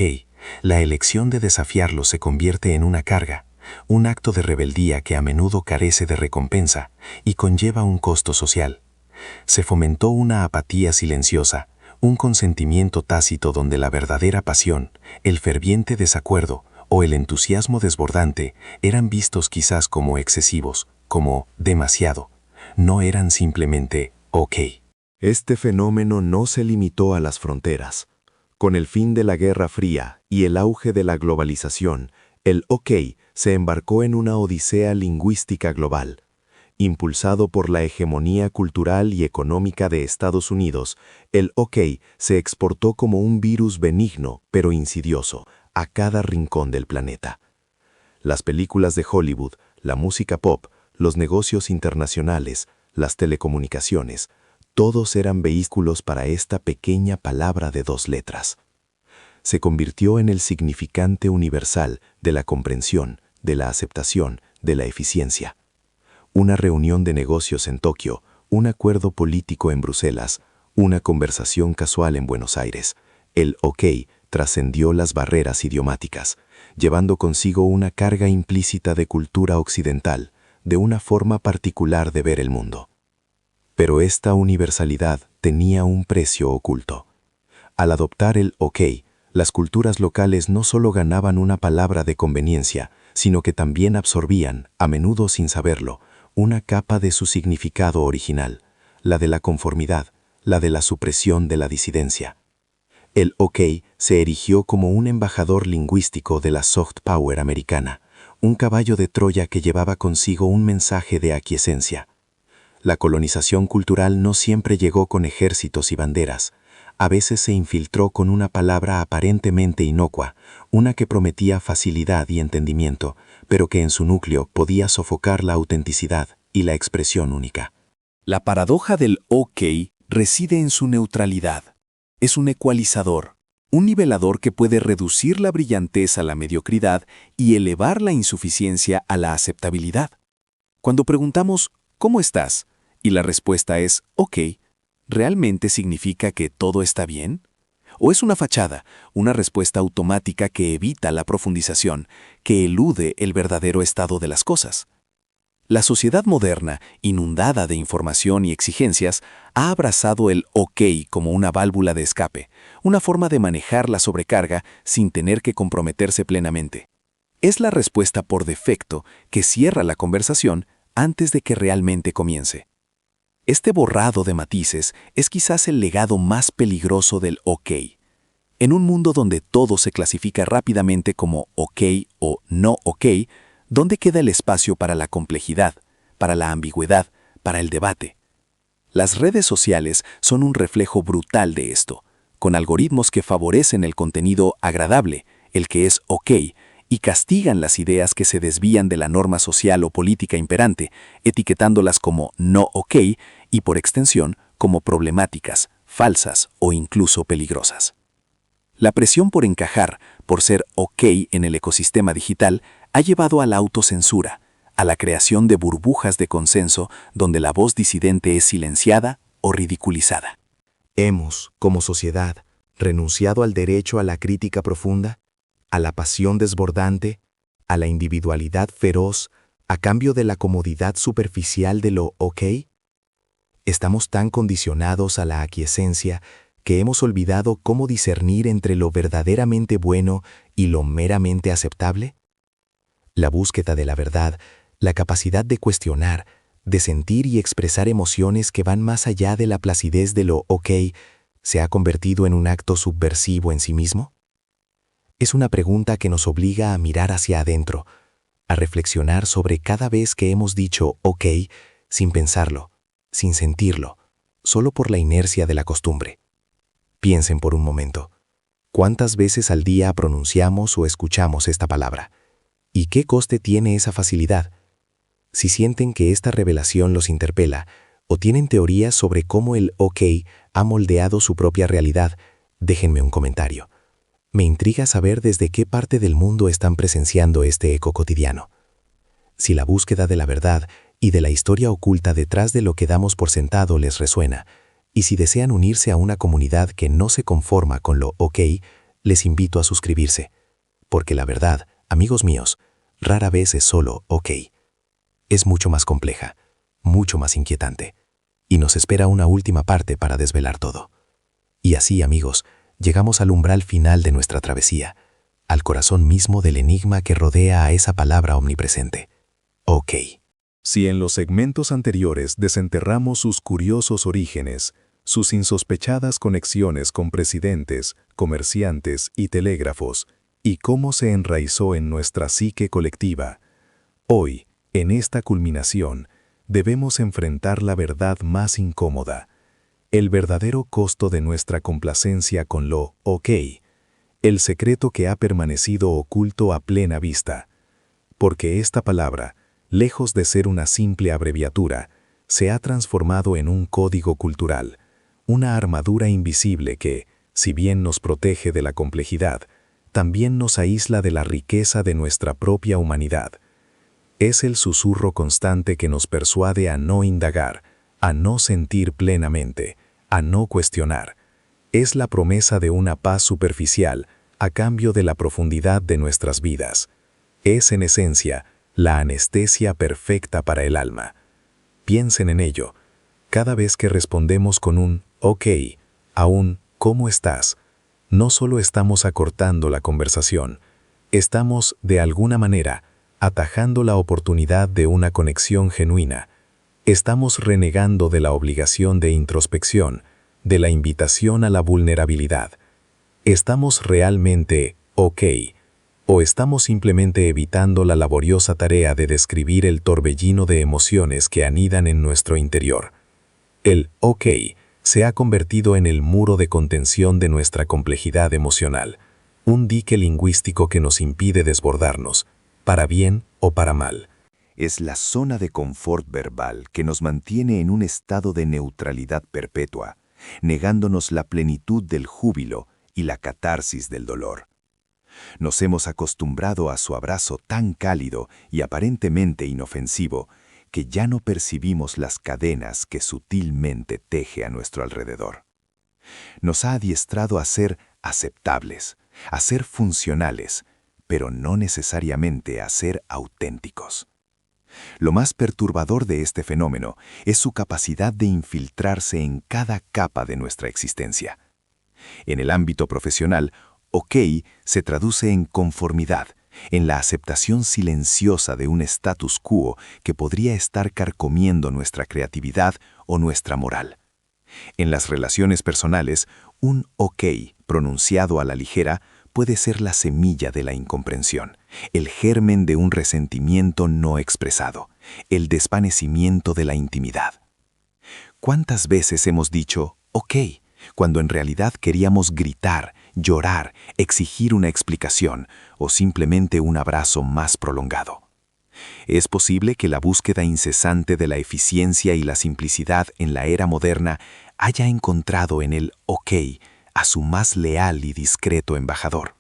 la elección de desafiarlo se convierte en una carga, un acto de rebeldía que a menudo carece de recompensa y conlleva un costo social. Se fomentó una apatía silenciosa, un consentimiento tácito donde la verdadera pasión, el ferviente desacuerdo o el entusiasmo desbordante eran vistos quizás como excesivos, como demasiado. No eran simplemente OK. Este fenómeno no se limitó a las fronteras. Con el fin de la Guerra Fría y el auge de la globalización, el OK se embarcó en una odisea lingüística global. Impulsado por la hegemonía cultural y económica de Estados Unidos, el OK se exportó como un virus benigno pero insidioso a cada rincón del planeta. Las películas de Hollywood, la música pop, los negocios internacionales, las telecomunicaciones, todos eran vehículos para esta pequeña palabra de 2 letras. Se convirtió en el significante universal de la comprensión, de la aceptación, de la eficiencia. Una reunión de negocios en Tokio, un acuerdo político en Bruselas, una conversación casual en Buenos Aires. El OK trascendió las barreras idiomáticas, llevando consigo una carga implícita de cultura occidental, de una forma particular de ver el mundo. Pero esta universalidad tenía un precio oculto. Al adoptar el OK, las culturas locales no solo ganaban una palabra de conveniencia, sino que también absorbían, a menudo sin saberlo, una capa de su significado original, la de la conformidad, la de la supresión de la disidencia. El OK se erigió como un embajador lingüístico de la soft power americana, un caballo de Troya que llevaba consigo un mensaje de aquiescencia. La colonización cultural no siempre llegó con ejércitos y banderas. A veces se infiltró con una palabra aparentemente inocua, una que prometía facilidad y entendimiento, pero que en su núcleo podía sofocar la autenticidad y la expresión única. La paradoja del OK reside en su neutralidad. Es un ecualizador, un nivelador que puede reducir la brillantez a la mediocridad y elevar la insuficiencia a la aceptabilidad. Cuando preguntamos ¿cómo estás? Y la respuesta es OK, ¿realmente significa que todo está bien? ¿O es una fachada, una respuesta automática que evita la profundización, que elude el verdadero estado de las cosas? La sociedad moderna, inundada de información y exigencias, ha abrazado el OK como una válvula de escape, una forma de manejar la sobrecarga sin tener que comprometerse plenamente. Es la respuesta por defecto que cierra la conversación antes de que realmente comience. Este borrado de matices es quizás el legado más peligroso del OK. En un mundo donde todo se clasifica rápidamente como OK o no OK, ¿dónde queda el espacio para la complejidad, para la ambigüedad, para el debate? Las redes sociales son un reflejo brutal de esto, con algoritmos que favorecen el contenido agradable, el que es OK, y castigan las ideas que se desvían de la norma social o política imperante, etiquetándolas como no OK y por extensión como problemáticas, falsas o incluso peligrosas. La presión por encajar, por ser OK en el ecosistema digital, ha llevado a la autocensura, a la creación de burbujas de consenso donde la voz disidente es silenciada o ridiculizada. Hemos, como sociedad, renunciado al derecho a la crítica profunda, a la pasión desbordante, a la individualidad feroz, a cambio de la comodidad superficial de lo ok. Estamos tan condicionados a la aquiescencia que hemos olvidado cómo discernir entre lo verdaderamente bueno y lo meramente aceptable. La búsqueda de la verdad, la capacidad de cuestionar, de sentir y expresar emociones que van más allá de la placidez de lo ok, ¿se ha convertido en un acto subversivo en sí mismo? Es una pregunta que nos obliga a mirar hacia adentro, a reflexionar sobre cada vez que hemos dicho ok sin pensarlo, sin sentirlo, solo por la inercia de la costumbre. Piensen por un momento, ¿cuántas veces al día pronunciamos o escuchamos esta palabra? ¿Y qué coste tiene esa facilidad? Si sienten que esta revelación los interpela o tienen teorías sobre cómo el ok ha moldeado su propia realidad, déjenme un comentario. Me intriga saber desde qué parte del mundo están presenciando este eco cotidiano. Si la búsqueda de la verdad y de la historia oculta detrás de lo que damos por sentado les resuena, y si desean unirse a una comunidad que no se conforma con lo ok, les invito a suscribirse. Porque la verdad, amigos míos, rara vez es solo ok. Es mucho más compleja, mucho más inquietante, y nos espera una última parte para desvelar todo. Y así, amigos, llegamos al umbral final de nuestra travesía, al corazón mismo del enigma que rodea a esa palabra omnipresente. Ok. Si en los segmentos anteriores desenterramos sus curiosos orígenes, sus insospechadas conexiones con presidentes, comerciantes y telégrafos, y cómo se enraizó en nuestra psique colectiva, hoy, en esta culminación, debemos enfrentar la verdad más incómoda, el verdadero costo de nuestra complacencia con lo ok, el secreto que ha permanecido oculto a plena vista. Porque esta palabra, lejos de ser una simple abreviatura, se ha transformado en un código cultural, una armadura invisible que, si bien nos protege de la complejidad, también nos aísla de la riqueza de nuestra propia humanidad. Es el susurro constante que nos persuade a no indagar, a no sentir plenamente, a no cuestionar. Es la promesa de una paz superficial a cambio de la profundidad de nuestras vidas. Es, en esencia, la anestesia perfecta para el alma. Piensen en ello. Cada vez que respondemos con un ok, a un ¿cómo estás?, no solo estamos acortando la conversación, estamos, de alguna manera, atajando la oportunidad de una conexión genuina. Estamos renegando de la obligación de introspección, de la invitación a la vulnerabilidad. ¿Estamos realmente ok? ¿O estamos simplemente evitando la laboriosa tarea de describir el torbellino de emociones que anidan en nuestro interior? El ok se ha convertido en el muro de contención de nuestra complejidad emocional, un dique lingüístico que nos impide desbordarnos, para bien o para mal. Es la zona de confort verbal que nos mantiene en un estado de neutralidad perpetua, negándonos la plenitud del júbilo y la catarsis del dolor. Nos hemos acostumbrado a su abrazo tan cálido y aparentemente inofensivo que ya no percibimos las cadenas que sutilmente teje a nuestro alrededor. Nos ha adiestrado a ser aceptables, a ser funcionales, pero no necesariamente a ser auténticos. Lo más perturbador de este fenómeno es su capacidad de infiltrarse en cada capa de nuestra existencia. En el ámbito profesional, ok se traduce en conformidad, en la aceptación silenciosa de un status quo que podría estar carcomiendo nuestra creatividad o nuestra moral. En las relaciones personales, un ok pronunciado a la ligera puede ser la semilla de la incomprensión, el germen de un resentimiento no expresado, el desvanecimiento de la intimidad. ¿Cuántas veces hemos dicho ok cuando en realidad queríamos gritar, llorar, exigir una explicación o simplemente un abrazo más prolongado? Es posible que la búsqueda incesante de la eficiencia y la simplicidad en la era moderna haya encontrado en el ok a su más leal y discreto embajador.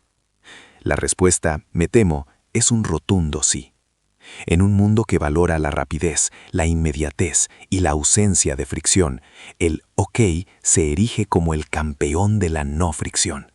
La respuesta, me temo, es un rotundo sí. En un mundo que valora la rapidez, la inmediatez y la ausencia de fricción, el OK se erige como el campeón de la no fricción.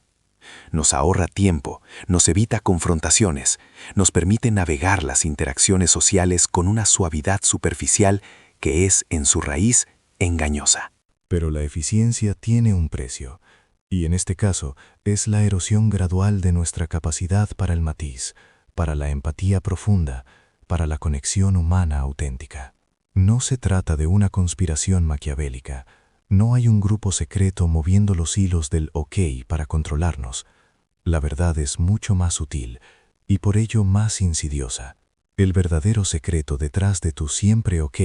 Nos ahorra tiempo, nos evita confrontaciones, nos permite navegar las interacciones sociales con una suavidad superficial que es, en su raíz, engañosa. Pero la eficiencia tiene un precio, y en este caso es la erosión gradual de nuestra capacidad para el matiz, para la empatía profunda, para la conexión humana auténtica. No se trata de una conspiración maquiavélica. No hay un grupo secreto moviendo los hilos del OK para controlarnos. La verdad es mucho más sutil y por ello más insidiosa. El verdadero secreto detrás de tu siempre OK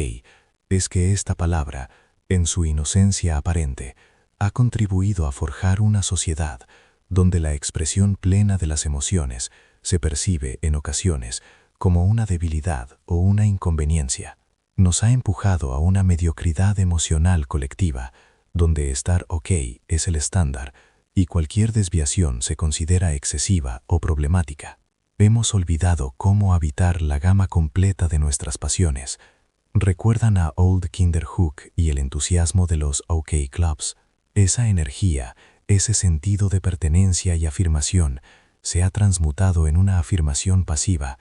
es que esta palabra, en su inocencia aparente, ha contribuido a forjar una sociedad donde la expresión plena de las emociones se percibe en ocasiones como una debilidad o una inconveniencia. Nos ha empujado a una mediocridad emocional colectiva, donde estar OK es el estándar y cualquier desviación se considera excesiva o problemática. Hemos olvidado cómo habitar la gama completa de nuestras pasiones. ¿Recuerdan a Old Kinderhook y el entusiasmo de los OK Clubs? Esa energía, ese sentido de pertenencia y afirmación, se ha transmutado en una afirmación pasiva,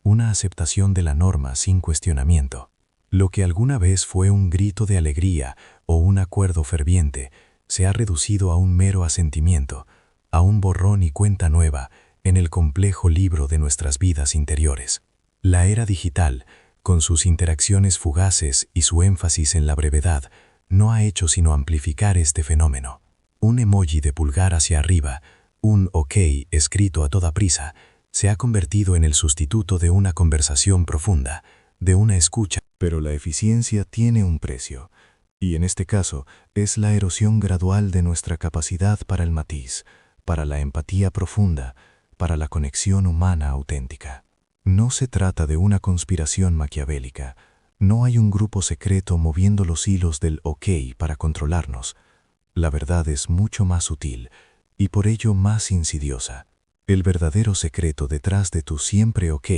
una aceptación de la norma sin cuestionamiento. Lo que alguna vez fue un grito de alegría o un acuerdo ferviente, se ha reducido a un mero asentimiento, a un borrón y cuenta nueva en el complejo libro de nuestras vidas interiores. La era digital, con sus interacciones fugaces y su énfasis en la brevedad, no ha hecho sino amplificar este fenómeno. Un emoji de pulgar hacia arriba, un OK escrito a toda prisa, se ha convertido en el sustituto de una conversación profunda, de una escucha. Pero la eficiencia tiene un precio, y en este caso es la erosión gradual de nuestra capacidad para el matiz, para la empatía profunda, para la conexión humana auténtica. No se trata de una conspiración maquiavélica. No hay un grupo secreto moviendo los hilos del OK para controlarnos. La verdad es mucho más sutil y por ello más insidiosa. El verdadero secreto detrás de tu siempre OK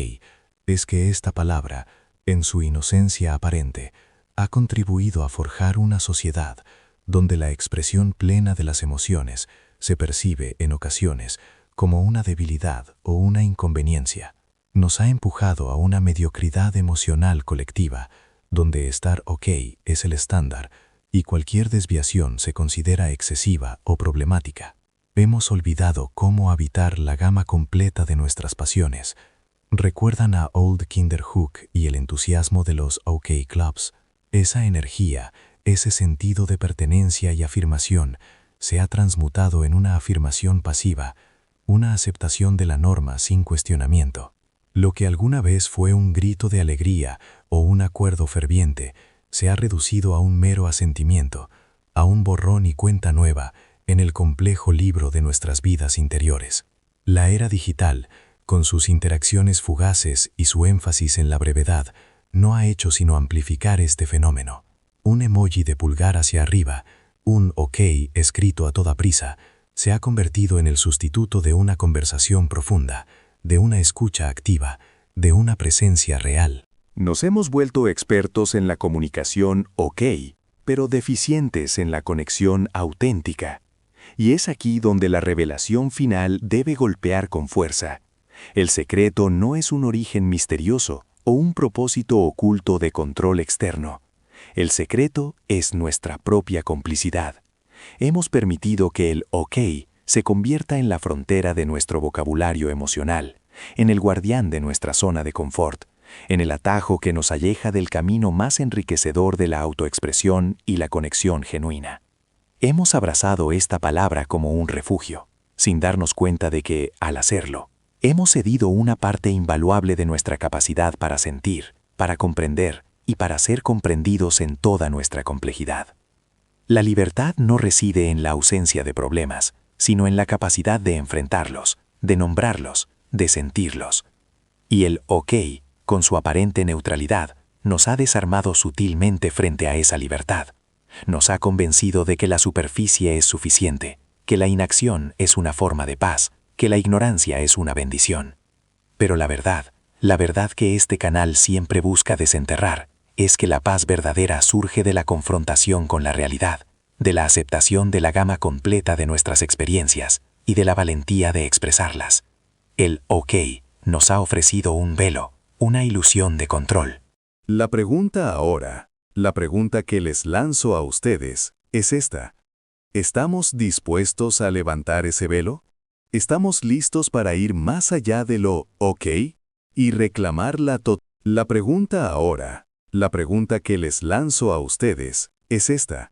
es que esta palabra, en su inocencia aparente, ha contribuido a forjar una sociedad donde la expresión plena de las emociones se percibe en ocasiones como una debilidad o una inconveniencia. Nos ha empujado a una mediocridad emocional colectiva, donde estar OK es el estándar y cualquier desviación se considera excesiva o problemática. Hemos olvidado cómo habitar la gama completa de nuestras pasiones. ¿Recuerdan a Old Kinderhook y el entusiasmo de los OK Clubs? Esa energía, ese sentido de pertenencia y afirmación, se ha transmutado en una afirmación pasiva, una aceptación de la norma sin cuestionamiento. Lo que alguna vez fue un grito de alegría o un acuerdo ferviente, se ha reducido a un mero asentimiento, a un borrón y cuenta nueva en el complejo libro de nuestras vidas interiores. La era digital, con sus interacciones fugaces y su énfasis en la brevedad, no ha hecho sino amplificar este fenómeno. Un emoji de pulgar hacia arriba, un OK escrito a toda prisa, se ha convertido en el sustituto de una conversación profunda, de una escucha activa, de una presencia real. Nos hemos vuelto expertos en la comunicación OK, pero deficientes en la conexión auténtica. Y es aquí donde la revelación final debe golpear con fuerza. El secreto no es un origen misterioso o un propósito oculto de control externo. El secreto es nuestra propia complicidad. Hemos permitido que el OK se convierta en la frontera de nuestro vocabulario emocional, en el guardián de nuestra zona de confort, en el atajo que nos aleja del camino más enriquecedor de la autoexpresión y la conexión genuina. Hemos abrazado esta palabra como un refugio, sin darnos cuenta de que, al hacerlo, hemos cedido una parte invaluable de nuestra capacidad para sentir, para comprender y para ser comprendidos en toda nuestra complejidad. La libertad no reside en la ausencia de problemas, sino en la capacidad de enfrentarlos, de nombrarlos, de sentirlos. Y el OK, con su aparente neutralidad, nos ha desarmado sutilmente frente a esa libertad. Nos ha convencido de que la superficie es suficiente, que la inacción es una forma de paz, que la ignorancia es una bendición. Pero la verdad La verdad que este canal siempre busca desenterrar es que la paz verdadera surge de la confrontación con la realidad, de la aceptación de la gama completa de nuestras experiencias y de la valentía de expresarlas. El OK nos ha ofrecido un velo, una ilusión de control. La pregunta ahora, la pregunta que les lanzo a ustedes, es esta. ¿Estamos dispuestos a levantar ese velo? ¿Estamos listos para ir más allá de lo OK y reclamar La pregunta ahora, la pregunta que les lanzo a ustedes, es esta.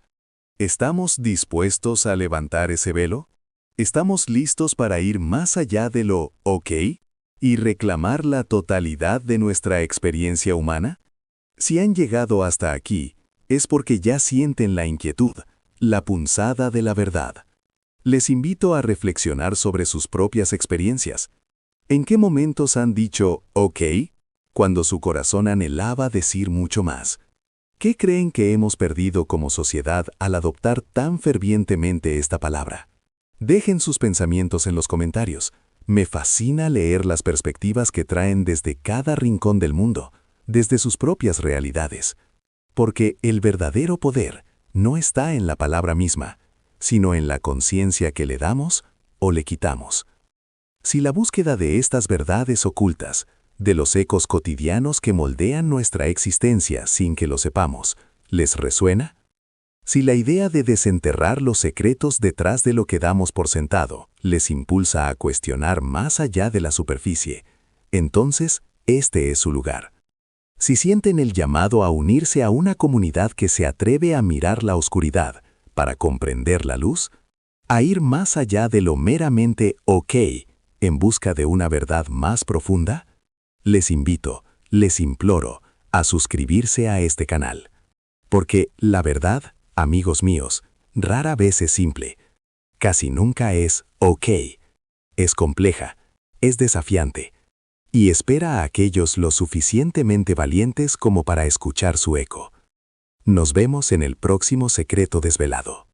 ¿Estamos dispuestos a levantar ese velo? ¿Estamos listos para ir más allá de lo OK y reclamar la totalidad de nuestra experiencia humana? Si han llegado hasta aquí, es porque ya sienten la inquietud, la punzada de la verdad. Les invito a reflexionar sobre sus propias experiencias. ¿En qué momentos han dicho OK cuando su corazón anhelaba decir mucho más? ¿Qué creen que hemos perdido como sociedad al adoptar tan fervientemente esta palabra? Dejen sus pensamientos en los comentarios. Me fascina leer las perspectivas que traen desde cada rincón del mundo, desde sus propias realidades. Porque el verdadero poder no está en la palabra misma, sino en la conciencia que le damos o le quitamos. Si la búsqueda de estas verdades ocultas, de los ecos cotidianos que moldean nuestra existencia sin que lo sepamos, ¿les resuena? Si la idea de desenterrar los secretos detrás de lo que damos por sentado les impulsa a cuestionar más allá de la superficie, entonces este es su lugar. Si sienten el llamado a unirse a una comunidad que se atreve a mirar la oscuridad para comprender la luz, a ir más allá de lo meramente OK en busca de una verdad más profunda, les invito, les imploro a suscribirse a este canal. Porque la verdad, amigos míos, rara vez es simple. Casi nunca es OK. Es compleja, es desafiante. Y espera a aquellos lo suficientemente valientes como para escuchar su eco. Nos vemos en el próximo secreto desvelado.